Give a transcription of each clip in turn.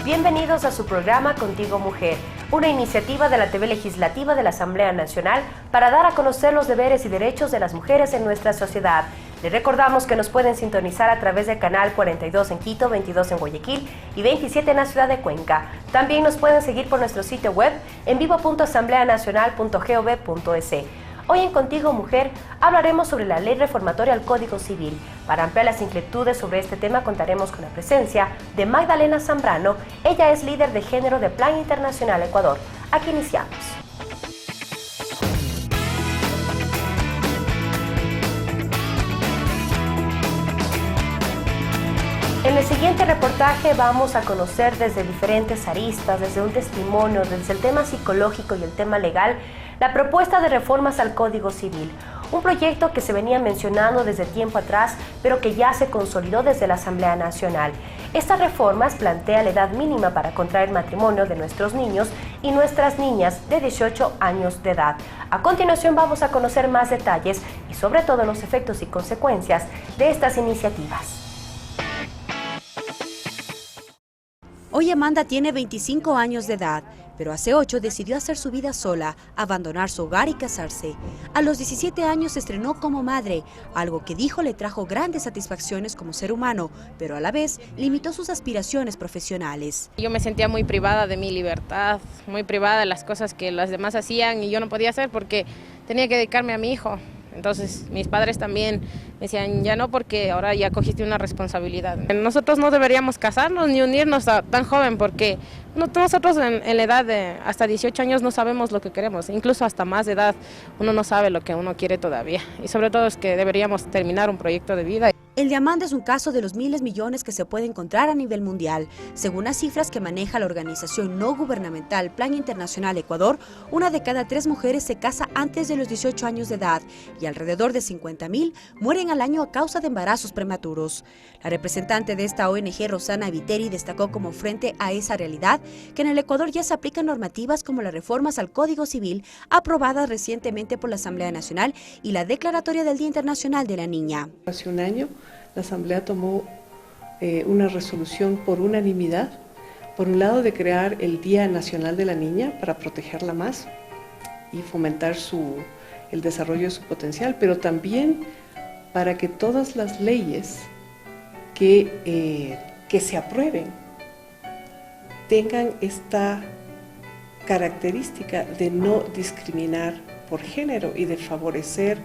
Bienvenidos a su programa Contigo Mujer, una iniciativa de la TV Legislativa de la Asamblea Nacional para dar a conocer los deberes y derechos de las mujeres en nuestra sociedad. Les recordamos que nos pueden sintonizar a través del canal 42 en Quito, 22 en Guayaquil y 27 en la ciudad de Cuenca. También nos pueden seguir por nuestro sitio web en vivo.asambleanacional.gov.es. Hoy en Contigo Mujer hablaremos sobre la ley reformatoria al Código Civil. Para ampliar las inquietudes sobre este tema contaremos con la presencia de Magdalena Zambrano. Ella es líder de género de Plan Internacional Ecuador. Aquí iniciamos. En el siguiente reportaje vamos a conocer desde diferentes aristas, desde un testimonio, desde el tema psicológico y el tema legal, la propuesta de reformas al Código Civil, un proyecto que se venía mencionando desde tiempo atrás, pero que ya se consolidó desde la Asamblea Nacional. Estas reformas plantean la edad mínima para contraer matrimonio de nuestros niños y nuestras niñas de 18 años de edad. A continuación vamos a conocer más detalles y sobre todo los efectos y consecuencias de estas iniciativas. Hoy Amanda tiene 25 años de edad, pero hace 8 decidió hacer su vida sola, abandonar su hogar y casarse. A los 17 años se estrenó como madre, algo que dijo le trajo grandes satisfacciones como ser humano, pero a la vez limitó sus aspiraciones profesionales. Yo me sentía muy privada de mi libertad, muy privada de las cosas que las demás hacían y yo no podía hacer porque tenía que dedicarme a mi hijo. Entonces mis padres también me decían, ya no, porque ahora ya cogiste una responsabilidad. Nosotros no deberíamos casarnos ni unirnos tan joven porque nosotros en la edad de hasta 18 años no sabemos lo que queremos, incluso hasta más de edad uno no sabe lo que uno quiere todavía. Y sobre todo es que deberíamos terminar un proyecto de vida. El de Amanda es un caso de los miles millones que se puede encontrar a nivel mundial. Según las cifras que maneja la organización no gubernamental Plan Internacional Ecuador, 1 de cada 3 mujeres se casa antes de los 18 años de edad y alrededor de 50.000 mueren al año a causa de embarazos prematuros. La representante de esta ONG, Rosana Viteri, destacó como frente a esa realidad que en el Ecuador ya se aplican normativas como las reformas al Código Civil aprobadas recientemente por la Asamblea Nacional y la Declaratoria del Día Internacional de la Niña. Hace un año la Asamblea tomó una resolución por unanimidad, por un lado de crear el Día Nacional de la Niña para protegerla más y fomentar el desarrollo de su potencial, pero también para que todas las leyes que se aprueben tengan esta característica de no discriminar por género y de favorecer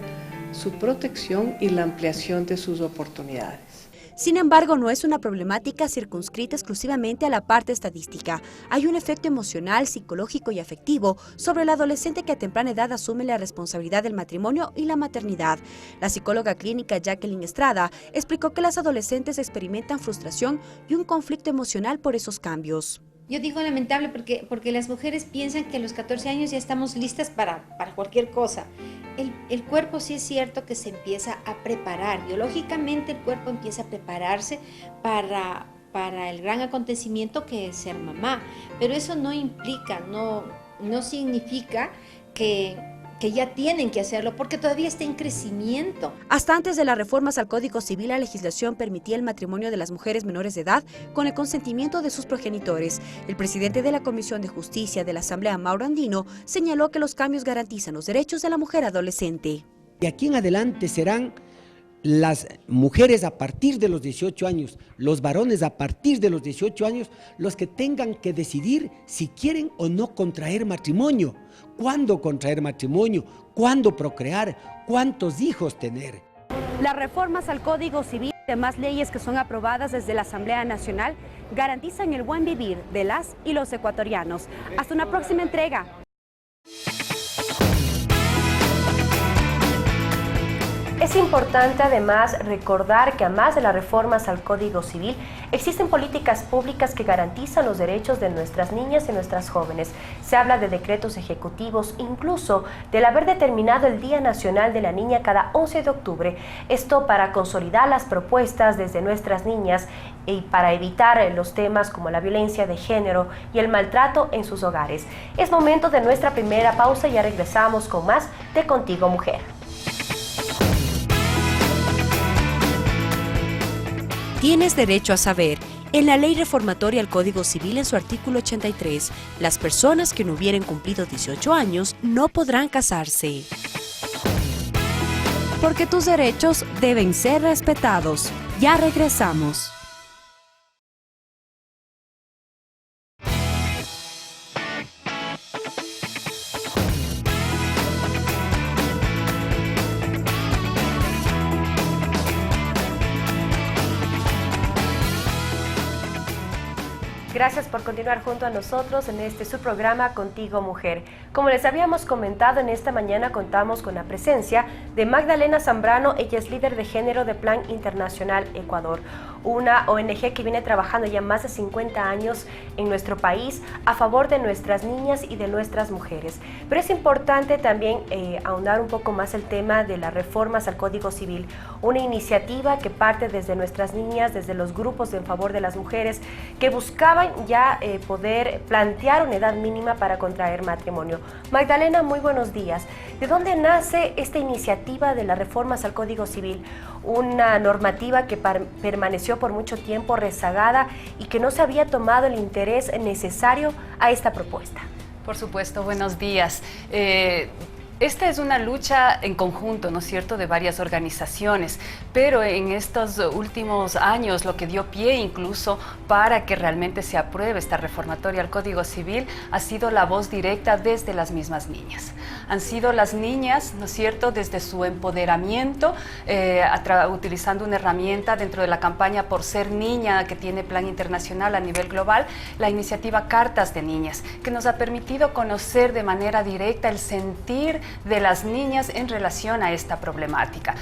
su protección y la ampliación de sus oportunidades. Sin embargo, no es una problemática circunscrita exclusivamente a la parte estadística. Hay un efecto emocional, psicológico y afectivo sobre el adolescente que a temprana edad asume la responsabilidad del matrimonio y la maternidad. La psicóloga clínica Jacqueline Estrada explicó que las adolescentes experimentan frustración y un conflicto emocional por esos cambios. Yo digo lamentable porque las mujeres piensan que a los 14 años ya estamos listas para cualquier cosa. El cuerpo sí es cierto que se empieza a preparar, biológicamente el cuerpo empieza a prepararse para el gran acontecimiento que es ser mamá, pero eso no implica, no significa que ya tienen que hacerlo porque todavía está en crecimiento. Hasta antes de las reformas al Código Civil, la legislación permitía el matrimonio de las mujeres menores de edad con el consentimiento de sus progenitores. El presidente de la Comisión de Justicia de la Asamblea, Mauro Andino, señaló que los cambios garantizan los derechos de la mujer adolescente. De aquí en adelante serán las mujeres a partir de los 18 años, los varones a partir de los 18 años, los que tengan que decidir si quieren o no contraer matrimonio, cuándo contraer matrimonio, cuándo procrear, cuántos hijos tener. Las reformas al Código Civil y demás leyes que son aprobadas desde la Asamblea Nacional garantizan el buen vivir de las y los ecuatorianos. Hasta una próxima entrega. Es importante además recordar que además de las reformas al Código Civil, existen políticas públicas que garantizan los derechos de nuestras niñas y nuestras jóvenes. Se habla de decretos ejecutivos, incluso del haber determinado el Día Nacional de la Niña cada 11 de octubre. Esto para consolidar las propuestas desde nuestras niñas y para evitar los temas como la violencia de género y el maltrato en sus hogares. Es momento de nuestra primera pausa y ya regresamos con más de Contigo Mujer. Tienes derecho a saber. En la ley reformatoria al Código Civil, en su artículo 83, las personas que no hubieran cumplido 18 años no podrán casarse. Porque tus derechos deben ser respetados. Ya regresamos. Gracias por continuar junto a nosotros en este su programa Contigo Mujer. Como les habíamos comentado, en esta mañana contamos con la presencia de Magdalena Zambrano. Ella es líder de género de Plan Internacional Ecuador, una ONG que viene trabajando ya más de 50 años en nuestro país a favor de nuestras niñas y de nuestras mujeres. Pero es importante también ahondar un poco más el tema de las reformas al Código Civil, una iniciativa que parte desde nuestras niñas, desde los grupos en favor de las mujeres, que buscaban ya poder plantear una edad mínima para contraer matrimonio. Magdalena, muy buenos días. ¿De dónde nace esta iniciativa de las reformas al Código Civil? Una normativa que permaneció por mucho tiempo rezagada y que no se había tomado el interés necesario a esta propuesta. Por supuesto, buenos días. Esta es una lucha en conjunto, ¿no es cierto?, de varias organizaciones, pero en estos últimos años lo que dio pie incluso para que realmente se apruebe esta reformatoria al Código Civil ha sido la voz directa desde las mismas niñas. Han sido las niñas, ¿no es cierto?, desde su empoderamiento, utilizando una herramienta dentro de la campaña Por Ser Niña, que tiene Plan Internacional a nivel global, la iniciativa Cartas de Niñas, que nos ha permitido conocer de manera directa el sentir de las niñas en relación a esta problemática,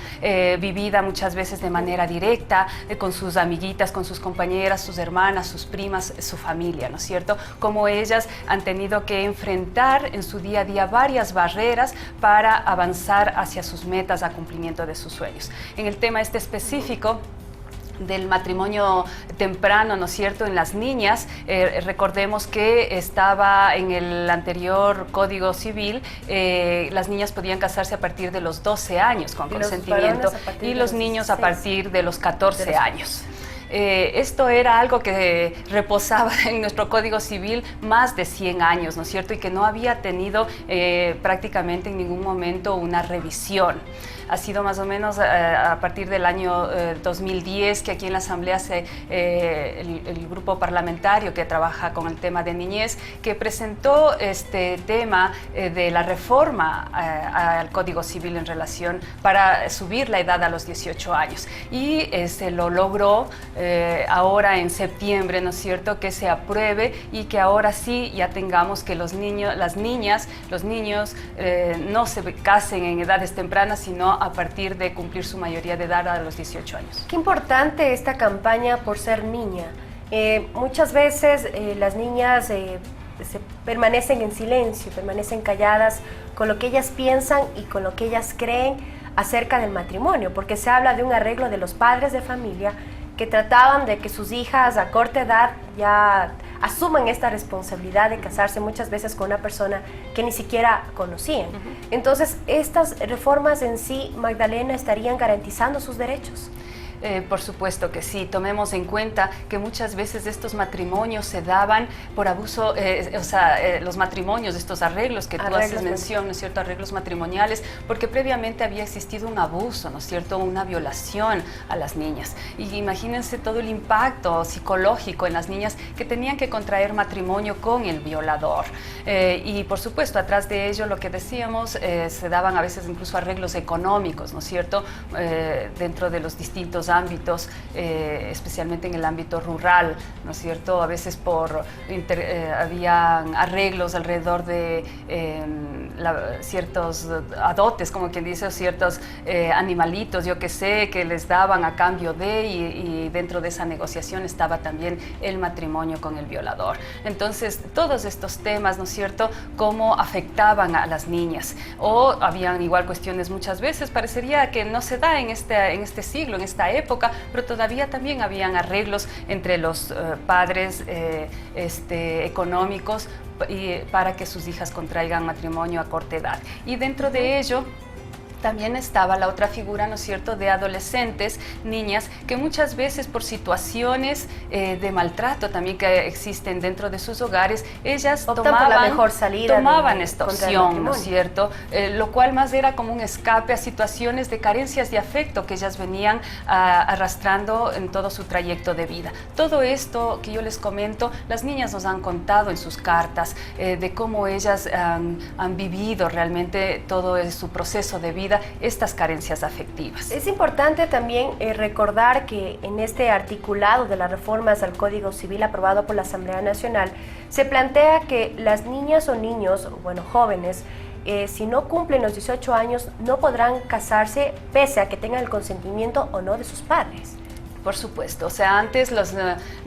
vivida muchas veces de manera directa, con sus amiguitas, con sus compañeras, sus hermanas, sus primas, su familia, ¿no es cierto? Como ellas han tenido que enfrentar en su día a día varias barreras para avanzar hacia sus metas, a cumplimiento de sus sueños. En el tema este específico del matrimonio temprano, ¿no es cierto?, en las niñas, recordemos que estaba en el anterior Código Civil, las niñas podían casarse a partir de los 12 años con consentimiento y los niños a partir de los 14 años. Esto era algo que reposaba en nuestro Código Civil más de 100 años, ¿no es cierto?, y que no había tenido prácticamente en ningún momento una revisión. Ha sido más o menos a partir del año 2010 que aquí en la Asamblea el grupo parlamentario que trabaja con el tema de niñez, que presentó este tema de la reforma al Código Civil en relación para subir la edad a los 18 años. Y se lo logró ahora en septiembre, ¿no es cierto?, que se apruebe y que ahora sí ya tengamos que los niños, las niñas, los niños no se casen en edades tempranas, sino a partir de cumplir su mayoría de edad a los 18 años. Qué importante esta campaña Por Ser Niña. Muchas veces las niñas se permanecen en silencio, permanecen calladas con lo que ellas piensan y con lo que ellas creen acerca del matrimonio, porque se habla de un arreglo de los padres de familia que trataban de que sus hijas a corta edad ya asuman esta responsabilidad de casarse muchas veces con una persona que ni siquiera conocían. Entonces, estas reformas en sí, Magdalena, ¿estarían garantizando sus derechos? Por supuesto que sí. Tomemos en cuenta que muchas veces estos matrimonios se daban por abuso, los matrimonios, estos arreglos que tú haces mención, ¿no es cierto?, arreglos matrimoniales, porque previamente había existido un abuso, ¿no es cierto?, una violación a las niñas. Y imagínense todo el impacto psicológico en las niñas que tenían que contraer matrimonio con el violador. Y por supuesto, atrás de ello, lo que decíamos, se daban a veces incluso arreglos económicos, ¿no es cierto?, dentro de los distintos ámbitos, especialmente en el ámbito rural, ¿no es cierto? A veces había arreglos alrededor de ciertos adotes, como quien dice, o ciertos animalitos, yo que sé, que les daban a cambio de, y dentro de esa negociación estaba también el matrimonio con el violador. Entonces, todos estos temas, ¿no es cierto?, cómo afectaban a las niñas, o habían igual cuestiones muchas veces, parecería que no se da en este siglo, en esta época, pero todavía también habían arreglos entre los padres económicos para que sus hijas contraigan matrimonio a corta edad. Y dentro de ello, también estaba la otra figura, ¿no es cierto?, de adolescentes, niñas, que muchas veces por situaciones de maltrato también que existen dentro de sus hogares, ellas tomaban esta opción, ¿no es cierto?, lo cual más era como un escape a situaciones de carencias de afecto que ellas venían arrastrando en todo su trayecto de vida. Todo esto que yo les comento, las niñas nos han contado en sus cartas de cómo ellas han vivido realmente todo su proceso de vida, estas carencias afectivas. Es importante también recordar que en este articulado de las reformas al Código Civil aprobado por la Asamblea Nacional, se plantea que las niñas o niños, bueno, jóvenes, si no cumplen los 18 años, no podrán casarse pese a que tengan el consentimiento o no de sus padres. Por supuesto, o sea, antes las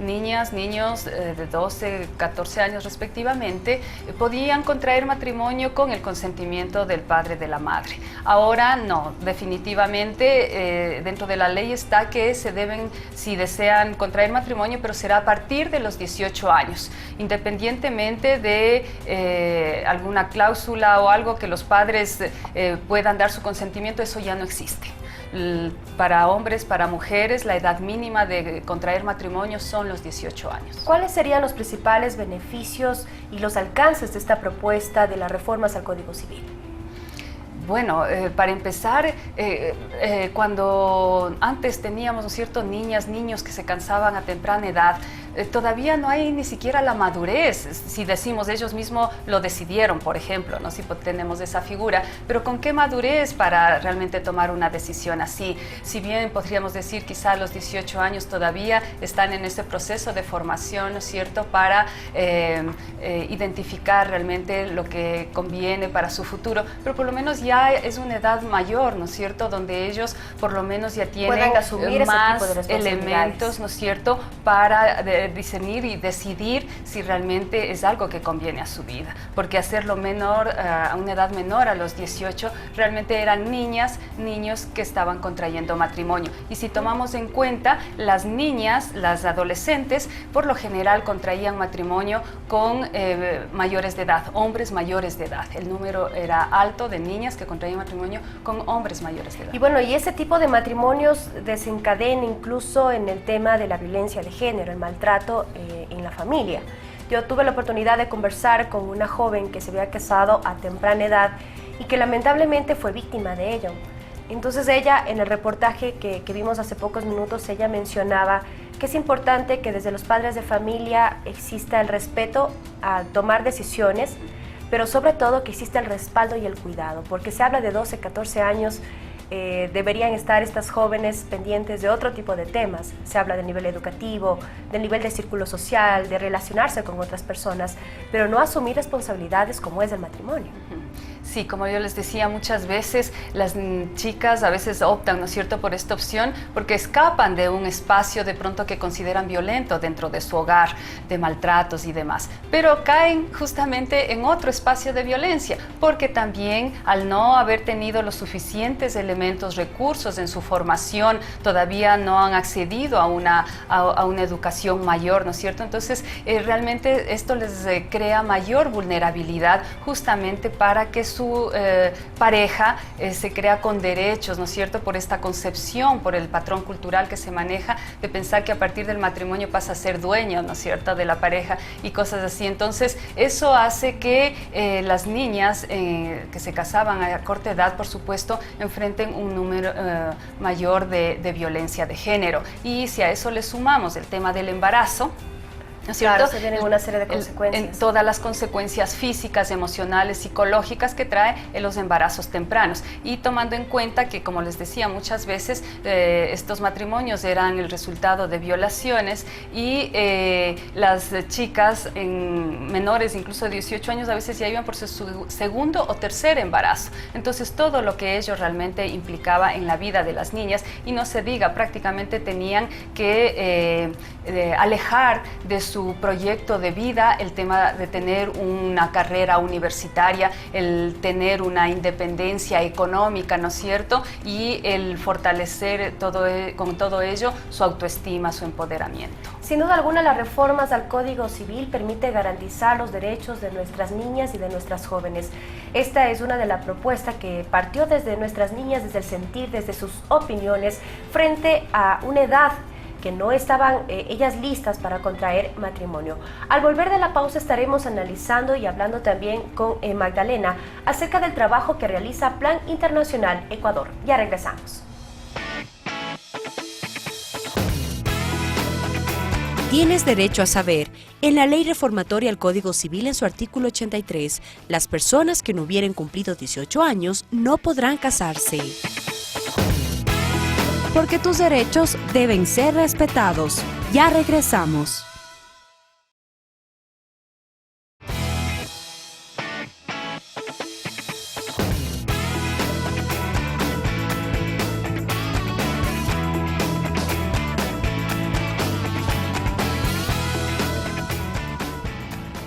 niñas, niños de 12, 14 años respectivamente podían contraer matrimonio con el consentimiento del padre de la madre. Ahora no, definitivamente dentro de la ley está que se deben, si desean contraer matrimonio, pero será a partir de los 18 años, independientemente de alguna cláusula o algo que los padres puedan dar su consentimiento, eso ya no existe. Para hombres, para mujeres, la edad mínima de contraer matrimonio son los 18 años. ¿Cuáles serían los principales beneficios y los alcances de esta propuesta de las reformas al Código Civil? Bueno, para empezar, cuando antes teníamos, ¿no es cierto?, niñas, niños que se casaban a temprana edad, todavía no hay ni siquiera la madurez, si decimos ellos mismos lo decidieron, por ejemplo, ¿no? Si tenemos esa figura, pero ¿con qué madurez para realmente tomar una decisión así? Si bien podríamos decir quizá a los 18 años todavía están en ese proceso de formación, ¿no es cierto?, para identificar realmente lo que conviene para su futuro, pero por lo menos ya es una edad mayor, ¿no es cierto?, donde ellos por lo menos ya tienen asumir más ese tipo de elementos, ¿no es cierto?, para discernir y decidir si realmente es algo que conviene a su vida, porque hacerlo menor, a una edad menor, a los 18, realmente eran niñas, niños que estaban contrayendo matrimonio. Y si tomamos en cuenta, las niñas, las adolescentes, por lo general contraían matrimonio con mayores de edad, hombres mayores de edad. El número era alto de niñas que contraían matrimonio con hombres mayores de edad. Y bueno, y ese tipo de matrimonios desencadena incluso en el tema de la violencia de género, el maltrato en la familia. Yo tuve la oportunidad de conversar con una joven que se había casado a temprana edad y que lamentablemente fue víctima de ello. Entonces ella, en el reportaje que vimos hace pocos minutos, ella mencionaba que es importante que desde los padres de familia exista el respeto a tomar decisiones, pero sobre todo que exista el respaldo y el cuidado, porque se habla de 12, 14 años, deberían estar estas jóvenes pendientes de otro tipo de temas. Se habla del nivel educativo, del nivel de círculo social, de relacionarse con otras personas, pero no asumir responsabilidades como es el matrimonio. Sí, como yo les decía, muchas veces las chicas a veces optan, ¿no es cierto?, por esta opción porque escapan de un espacio de pronto que consideran violento dentro de su hogar, de maltratos y demás, pero caen justamente en otro espacio de violencia, porque también al no haber tenido los suficientes elementos, recursos en su formación, todavía no han accedido a una educación mayor, ¿no es cierto? Entonces, realmente esto les crea mayor vulnerabilidad justamente para que su pareja se crea con derechos, ¿no es cierto?, por esta concepción, por el patrón cultural que se maneja de pensar que a partir del matrimonio pasa a ser dueño, ¿no es cierto?, de la pareja y cosas así. Entonces, eso hace que las niñas que se casaban a corta edad, por supuesto, enfrenten un número mayor de violencia de género. Y si a eso le sumamos el tema del embarazo, ¿no es cierto? Claro, se vienen una serie de consecuencias. En todas las consecuencias físicas, emocionales, psicológicas que trae en los embarazos tempranos. Y tomando en cuenta que, como les decía, muchas veces estos matrimonios eran el resultado de violaciones y las chicas menores, incluso de 18 años, a veces ya iban por su segundo o tercer embarazo. Entonces, todo lo que ello realmente implicaba en la vida de las niñas, y no se diga, prácticamente tenían que alejar de su proyecto de vida el tema de tener una carrera universitaria, el tener una independencia económica, ¿no es cierto? Y el fortalecer con todo ello su autoestima, su empoderamiento. Sin duda alguna, las reformas al Código Civil permite garantizar los derechos de nuestras niñas y de nuestras jóvenes. Esta es una de las propuestas que partió desde nuestras niñas, desde el sentir, desde sus opiniones, frente a una edad que no estaban ellas listas para contraer matrimonio. Al volver de la pausa estaremos analizando y hablando también con Magdalena acerca del trabajo que realiza Plan Internacional Ecuador. Ya regresamos. Tienes derecho a saber. En la ley reformatoria al Código Civil, en su artículo 83, las personas que no hubieran cumplido 18 años no podrán casarse. Porque tus derechos deben ser respetados. Ya regresamos.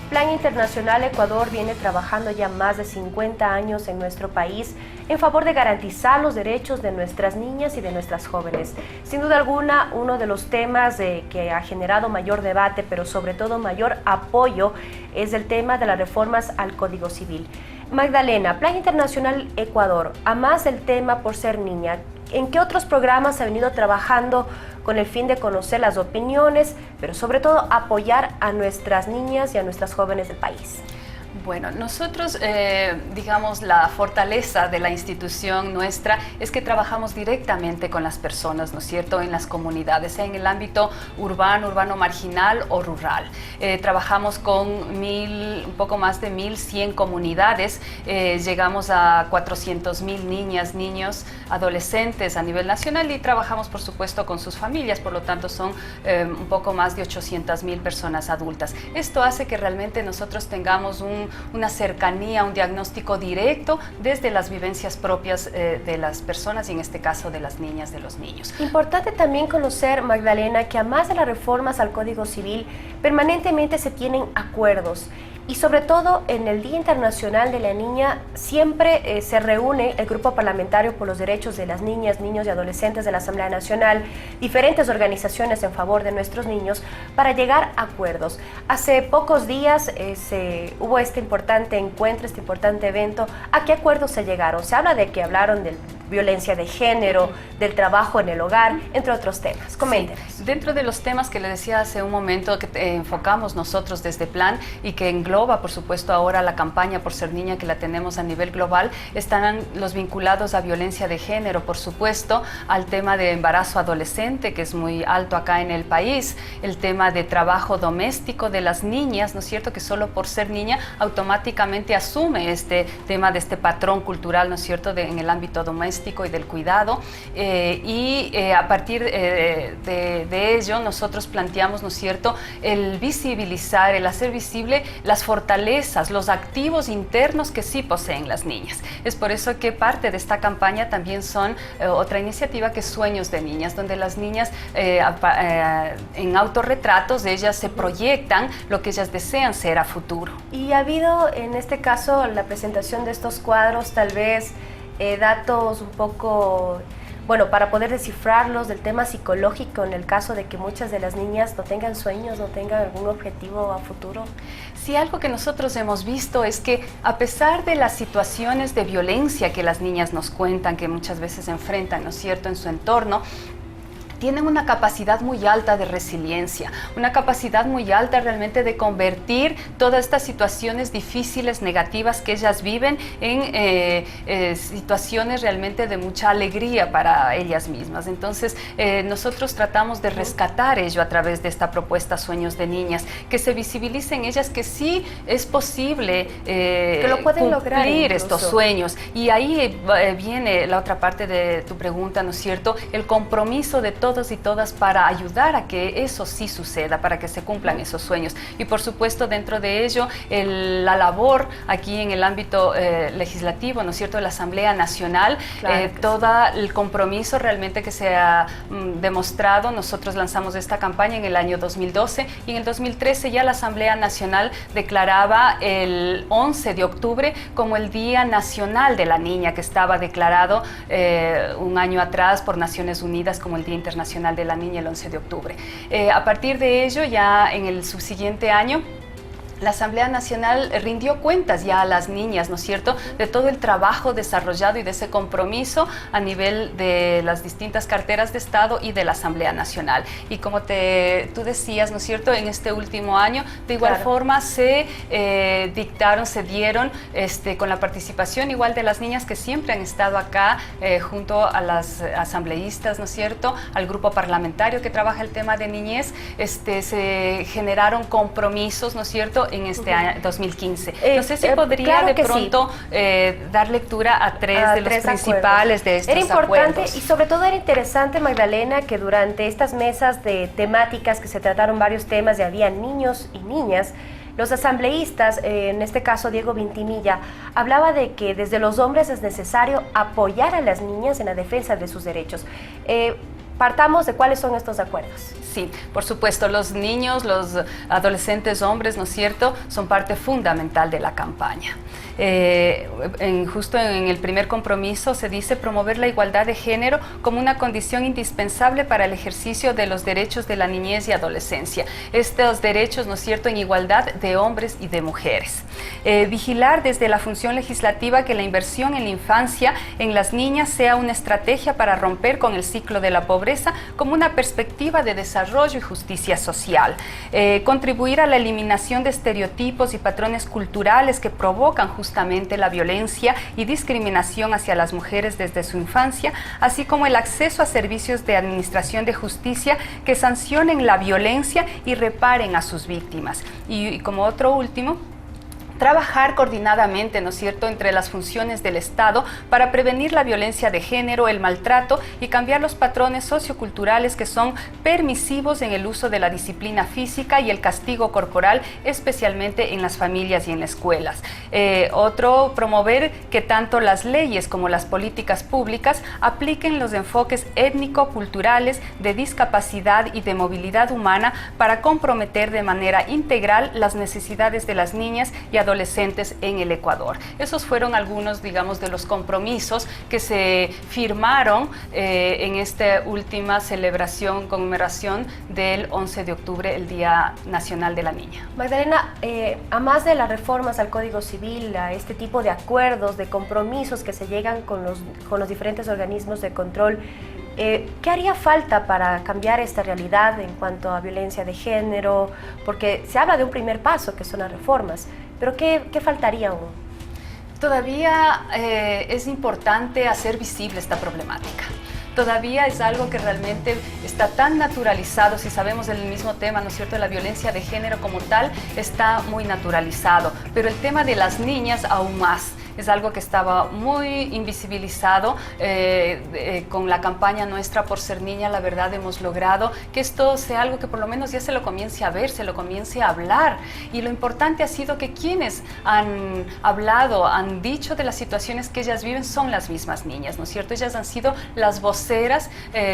Plan Internacional Ecuador viene trabajando ya más de 50 años en nuestro país en favor de garantizar los derechos de nuestras niñas y de nuestras jóvenes. Sin duda alguna, uno de los temas que ha generado mayor debate, pero sobre todo mayor apoyo, es el tema de las reformas al Código Civil. Magdalena, Plan Internacional Ecuador, a más del tema por ser niña, ¿en qué otros programas ha venido trabajando con el fin de conocer las opiniones, pero sobre todo apoyar a nuestras niñas y a nuestras jóvenes del país? Bueno, nosotros, digamos, la fortaleza de la institución nuestra es que trabajamos directamente con las personas, ¿no es cierto?, en las comunidades, sea en el ámbito urbano, urbano marginal o rural. Trabajamos con un poco más de 1.100 comunidades, llegamos a 400.000 niñas, niños, adolescentes a nivel nacional y trabajamos, por supuesto, con sus familias, por lo tanto son un poco más de 800.000 personas adultas. Esto hace que realmente nosotros tengamos una cercanía, un diagnóstico directo desde las vivencias propias de las personas y en este caso de las niñas, de los niños. Importante también conocer, Magdalena, que además de las reformas al Código Civil, permanentemente se tienen acuerdos. Y sobre todo en el Día Internacional de la Niña siempre se reúne el Grupo Parlamentario por los Derechos de las Niñas, Niños y Adolescentes de la Asamblea Nacional, diferentes organizaciones en favor de nuestros niños, para llegar a acuerdos. Hace pocos días hubo este importante encuentro, este importante evento. ¿A qué acuerdos se llegaron? Se habla de que hablaron de violencia de género, del trabajo en el hogar, entre otros temas. Coméntenos. Sí. Dentro de los temas que le decía hace un momento que enfocamos nosotros desde Plan y que engloba, por supuesto, ahora la campaña por ser niña que la tenemos a nivel global, están los vinculados a violencia de género, por supuesto, al tema de embarazo adolescente, que es muy alto acá en el país, el tema de trabajo doméstico de las niñas, ¿no es cierto?, que solo por ser niña automáticamente asume este tema de este patrón cultural, ¿no es cierto?, en el ámbito doméstico y del cuidado, a partir de ello nosotros planteamos, ¿no es cierto?, el visibilizar, el hacer visible las fortalezas, los activos internos que sí poseen las niñas. Es por eso que parte de esta campaña también son otra iniciativa que es Sueños de Niñas, donde las niñas en autorretratos de ellas se proyectan lo que ellas desean ser a futuro. Y ha habido en este caso la presentación de estos cuadros, tal vez datos un poco, bueno, para poder descifrarlos del tema psicológico en el caso de que muchas de las niñas no tengan sueños, no tengan algún objetivo a futuro. Sí, algo que nosotros hemos visto es que a pesar de las situaciones de violencia que las niñas nos cuentan, que muchas veces enfrentan, ¿no es cierto?, en su entorno, tienen una capacidad muy alta de resiliencia, una capacidad muy alta realmente de convertir todas estas situaciones difíciles, negativas que ellas viven en situaciones realmente de mucha alegría para ellas mismas. Entonces, nosotros tratamos de rescatar ello a través de esta propuesta Sueños de Niñas, que se visibilicen ellas que sí es posible que lo pueden lograr cumplir estos sueños. Y ahí viene la otra parte de tu pregunta, ¿no es cierto?, el compromiso de todos todos y todas para ayudar a que eso sí suceda, para que se cumplan esos sueños. Y por supuesto, dentro de ello, la labor aquí en el ámbito legislativo, ¿no es cierto?, de la Asamblea Nacional, claro todo el compromiso realmente que se ha demostrado. Nosotros lanzamos esta campaña en el año 2012 y en el 2013 ya la Asamblea Nacional declaraba el 11 de octubre como el Día Nacional de la Niña, que estaba declarado un año atrás por Naciones Unidas como el Día Internacional de la Niña el 11 de octubre. A partir de ello, ya en el subsiguiente año, la Asamblea Nacional rindió cuentas ya a las niñas, ¿no es cierto?, de todo el trabajo desarrollado y de ese compromiso a nivel de las distintas carteras de Estado y de la Asamblea Nacional. Y como tú decías, ¿no es cierto?, en este último año, de igual forma se dieron con la participación igual de las niñas que siempre han estado acá junto a las asambleístas, ¿no es cierto?, al grupo parlamentario que trabaja el tema de niñez, se generaron compromisos, ¿no es cierto?, en este año 2015. No sé si podría de pronto dar lectura a tres de los principales de estos acuerdos. Era importante y sobre todo era interesante, Magdalena, que durante estas mesas de temáticas que se trataron varios temas y había niños y niñas, los asambleístas, en este caso Diego Vintimilla, hablaba de que desde los hombres es necesario apoyar a las niñas en la defensa de sus derechos. Partamos de cuáles son estos acuerdos. Sí, por supuesto, los niños, los adolescentes hombres, ¿no es cierto?, son parte fundamental de la campaña. Justo en el primer compromiso se dice promover la igualdad de género como una condición indispensable para el ejercicio de los derechos de la niñez y adolescencia. Estos derechos, ¿no es cierto?, en igualdad de hombres y de mujeres. Vigilar desde la función legislativa que la inversión en la infancia en las niñas sea una estrategia para romper con el ciclo de la pobreza como una perspectiva de desarrollo y justicia social. Contribuir a la eliminación de estereotipos y patrones culturales que provocan justamente la violencia y discriminación hacia las mujeres desde su infancia, así como el acceso a servicios de administración de justicia que sancionen la violencia y reparen a sus víctimas. Y como otro último, trabajar coordinadamente, ¿no es cierto?, entre las funciones del Estado para prevenir la violencia de género, el maltrato y cambiar los patrones socioculturales que son permisivos en el uso de la disciplina física y el castigo corporal, especialmente en las familias y en las escuelas. Otro, promover que tanto las leyes como las políticas públicas apliquen los enfoques étnico-culturales de discapacidad y de movilidad humana para comprometer de manera integral las necesidades de las niñas y adolescentes en el Ecuador. Esos fueron algunos, digamos, de los compromisos que se firmaron en esta última conmemoración del 11 de octubre, el Día Nacional de la Niña. Magdalena, a más de las reformas al Código Civil, a este tipo de acuerdos, de compromisos que se llegan con los diferentes organismos de control, ¿qué haría falta para cambiar esta realidad en cuanto a violencia de género? Porque se habla de un primer paso, que son las reformas, pero ¿qué faltaría aún? Todavía es importante hacer visible esta problemática. Todavía es algo que realmente está tan naturalizado, si sabemos el mismo tema, ¿no es cierto?, la violencia de género como tal está muy naturalizado, pero el tema de las niñas aún más. Es algo que estaba muy invisibilizado. Con la campaña nuestra por ser niña, la verdad hemos logrado que esto sea algo que por lo menos ya se lo comience a ver, se lo comience a hablar. Y lo importante ha sido que quienes han hablado, han dicho de las situaciones que ellas viven son las mismas niñas, ¿no es cierto? Ellas han sido las voceras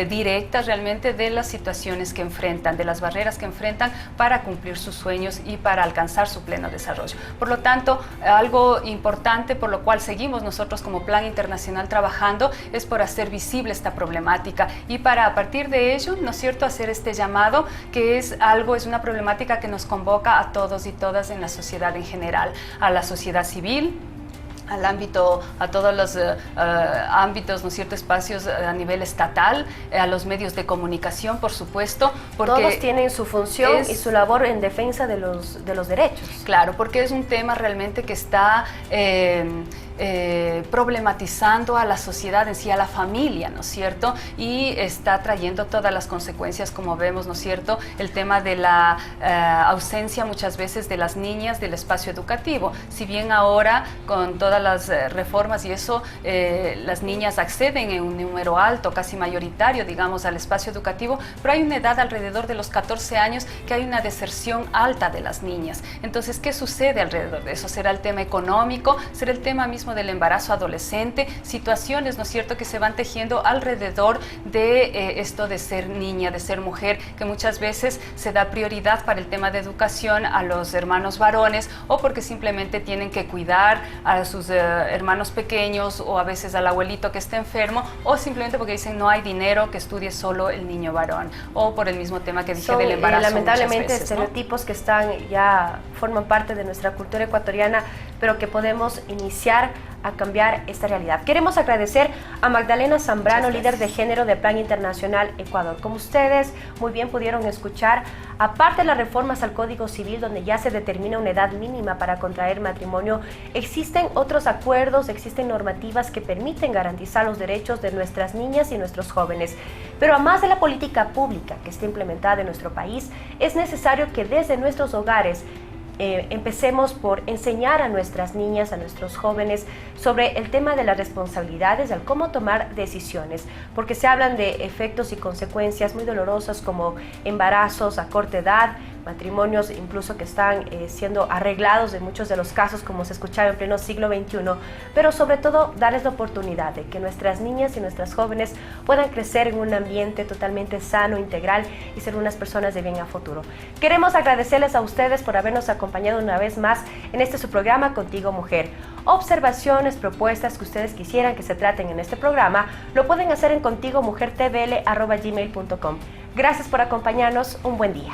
directas realmente de las situaciones que enfrentan, de las barreras que enfrentan para cumplir sus sueños y para alcanzar su pleno desarrollo. Por lo tanto, algo importante por lo cual seguimos nosotros como Plan Internacional trabajando es por hacer visible esta problemática y para a partir de ello, ¿no es cierto?, hacer este llamado que es una problemática que nos convoca a todos y todas en la sociedad en general, a la sociedad civil, al ámbito, a todos los ámbitos, ¿no es cierto?, espacios a nivel estatal, a los medios de comunicación, por supuesto. Porque todos tienen su función y su labor en defensa de los derechos. Claro, porque es un tema realmente que está problematizando a la sociedad en sí, a la familia, ¿no es cierto? Y está trayendo todas las consecuencias, como vemos, ¿no es cierto? El tema de la ausencia muchas veces de las niñas del espacio educativo. Si bien ahora con todas las reformas y eso, las niñas acceden en un número alto, casi mayoritario, digamos, al espacio educativo, pero hay una edad alrededor de los 14 años que hay una deserción alta de las niñas. Entonces, ¿qué sucede alrededor de eso? ¿Será el tema económico? ¿Será el tema mismo del embarazo adolescente? Situaciones, ¿no es cierto?, que se van tejiendo alrededor de esto de ser niña, de ser mujer, que muchas veces se da prioridad para el tema de educación a los hermanos varones, o porque simplemente tienen que cuidar a sus hermanos pequeños, o a veces al abuelito que está enfermo, o simplemente porque dicen no hay dinero, que estudie solo el niño varón, o por el mismo tema que dije del embarazo. Lamentablemente veces, ¿no? Estereotipos que están ya forman parte de nuestra cultura ecuatoriana, pero que podemos iniciar a cambiar esta realidad. Queremos agradecer a Magdalena Zambrano, líder de género de Plan Internacional Ecuador. Como ustedes muy bien pudieron escuchar, aparte de las reformas al Código Civil, donde ya se determina una edad mínima para contraer matrimonio, existen otros acuerdos, existen normativas que permiten garantizar los derechos de nuestras niñas y nuestros jóvenes. Pero además de la política pública que está implementada en nuestro país, es necesario que desde nuestros hogares empecemos por enseñar a nuestras niñas, a nuestros jóvenes sobre el tema de las responsabilidades, al cómo tomar decisiones, porque se hablan de efectos y consecuencias muy dolorosas como embarazos a corta edad, matrimonios incluso que están siendo arreglados en muchos de los casos, como se escuchaba en pleno siglo XXI, pero sobre todo darles la oportunidad de que nuestras niñas y nuestras jóvenes puedan crecer en un ambiente totalmente sano, integral y ser unas personas de bien a futuro. Queremos agradecerles a ustedes por habernos acompañado una vez más en este su programa Contigo Mujer. Observaciones, propuestas que ustedes quisieran que se traten en este programa, lo pueden hacer en contigomujertvl@gmail.com. Gracias por acompañarnos, un buen día.